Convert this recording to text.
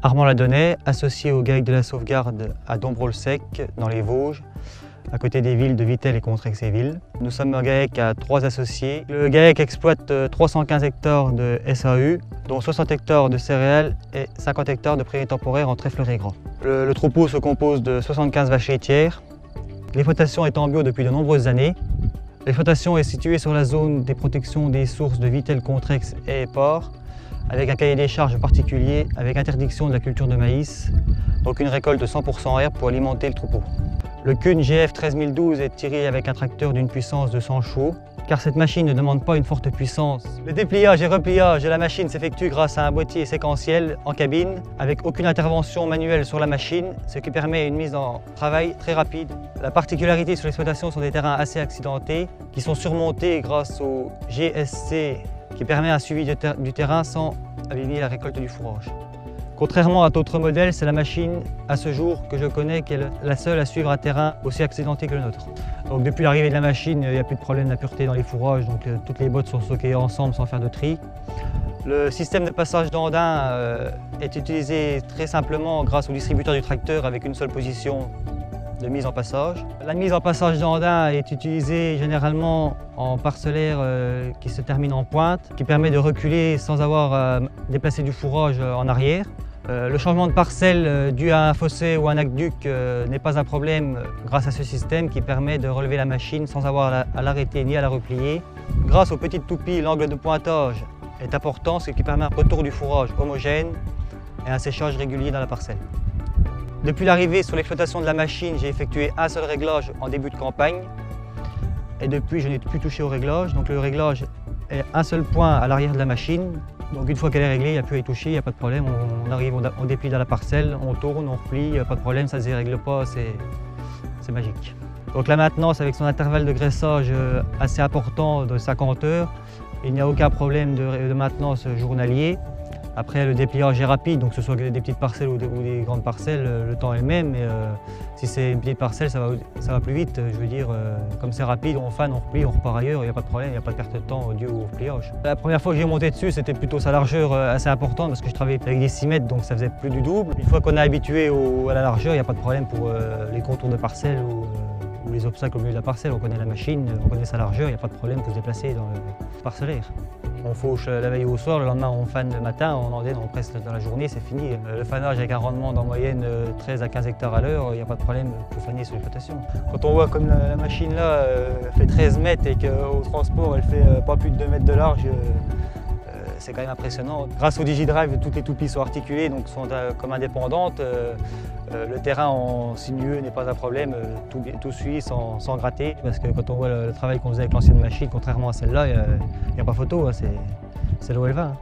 Armand-la-Donnais, associé au GAEC de la sauvegarde à Dombrot-le-Sec, dans les Vosges, à côté des villes de Vittel et Contrexéville. Nous sommes un GAEC à 3 associés. Le GAEC exploite 315 hectares de SAU, dont 60 hectares de céréales et 50 hectares de prairies temporaires en trèfle gras. Le troupeau se compose de 75 vaches laitières. L'exploitation est en bio depuis de nombreuses années. L'exploitation est située sur la zone des protections des sources de Vittel, Contrex et Port, avec un cahier des charges particulier, avec interdiction de la culture de maïs, donc une récolte de 100% herbe pour alimenter le troupeau. Le Kuhn GF 13012 est tiré avec un tracteur d'une puissance de 100 chevaux, car cette machine ne demande pas une forte puissance. Le dépliage et repliage de la machine s'effectue grâce à un boîtier séquentiel en cabine, avec aucune intervention manuelle sur la machine, ce qui permet une mise en travail très rapide. La particularité sur l'exploitation sont des terrains assez accidentés, qui sont surmontés grâce au GSC, qui permet un suivi du terrain sans abîmer la récolte du fourrage. Contrairement à d'autres modèles, c'est la machine à ce jour que je connais qui est la seule à suivre un terrain aussi accidenté que le nôtre. Donc depuis l'arrivée de la machine, il n'y a plus de problème d'impureté dans les fourrages, donc toutes les bottes sont stockées ensemble sans faire de tri. Le système de passage d'andin est utilisé très simplement grâce au distributeur du tracteur avec une seule position de mise en passage. La mise en passage d'andin est utilisée généralement en parcellaire qui se termine en pointe, qui permet de reculer sans avoir à déplacer du fourrage en arrière. Le changement de parcelle dû à un fossé ou un aqueduc n'est pas un problème grâce à ce système qui permet de relever la machine sans avoir à l'arrêter ni à la replier. Grâce aux petites toupies, l'angle de pointage est important, ce qui permet un retour du fourrage homogène et un séchage régulier dans la parcelle. Depuis l'arrivée sur l'exploitation de la machine, j'ai effectué un seul réglage en début de campagne. Et depuis, je n'ai plus touché au réglage. Donc le réglage est un seul point à l'arrière de la machine. Donc une fois qu'elle est réglée, il n'y a plus à y toucher, il n'y a pas de problème. On arrive, on déplie dans la parcelle, on tourne, on replie, il n'y a pas de problème, ça ne se dérègle pas, c'est magique. Donc la maintenance avec son intervalle de graissage assez important de 50 heures, il n'y a aucun problème de maintenance journalier. Après, le dépliage est rapide, donc que ce soit des petites parcelles ou des grandes parcelles, le temps est le même. Mais si c'est une petite parcelle, ça va plus vite. Je veux dire, comme c'est rapide, on fane, on replie, on repart ailleurs, il n'y a pas de problème, il n'y a pas de perte de temps dû au repliage. La première fois que j'ai monté dessus, c'était plutôt sa largeur assez importante parce que je travaillais avec des 6 mètres, donc ça faisait plus du double. Une fois qu'on est habitué à la largeur, il n'y a pas de problème pour les contours de parcelles ou les obstacles au milieu de la parcelle. On connaît la machine, on connaît sa largeur, il n'y a pas de problème pour se déplacer dans le parcellaire. On fauche la veille au soir, le lendemain on fane le matin, on presse dans la journée, c'est fini. Le fanage avec un rendement d'en moyenne 13 à 15 hectares à l'heure, il n'y a pas de problème pour faner sur l'exploitation. Quand on voit comme la machine là fait 13 mètres et qu'au transport elle fait pas plus de 2 mètres de large, c'est quand même impressionnant. Grâce au DigiDrive, toutes les toupies sont articulées, donc sont comme indépendantes. Le terrain en sinueux n'est pas un problème, tout suit sans gratter. Parce que quand on voit le travail qu'on faisait avec l'ancienne machine, contrairement à celle-là, il n'y a pas photo, hein, c'est là où elle va. Hein.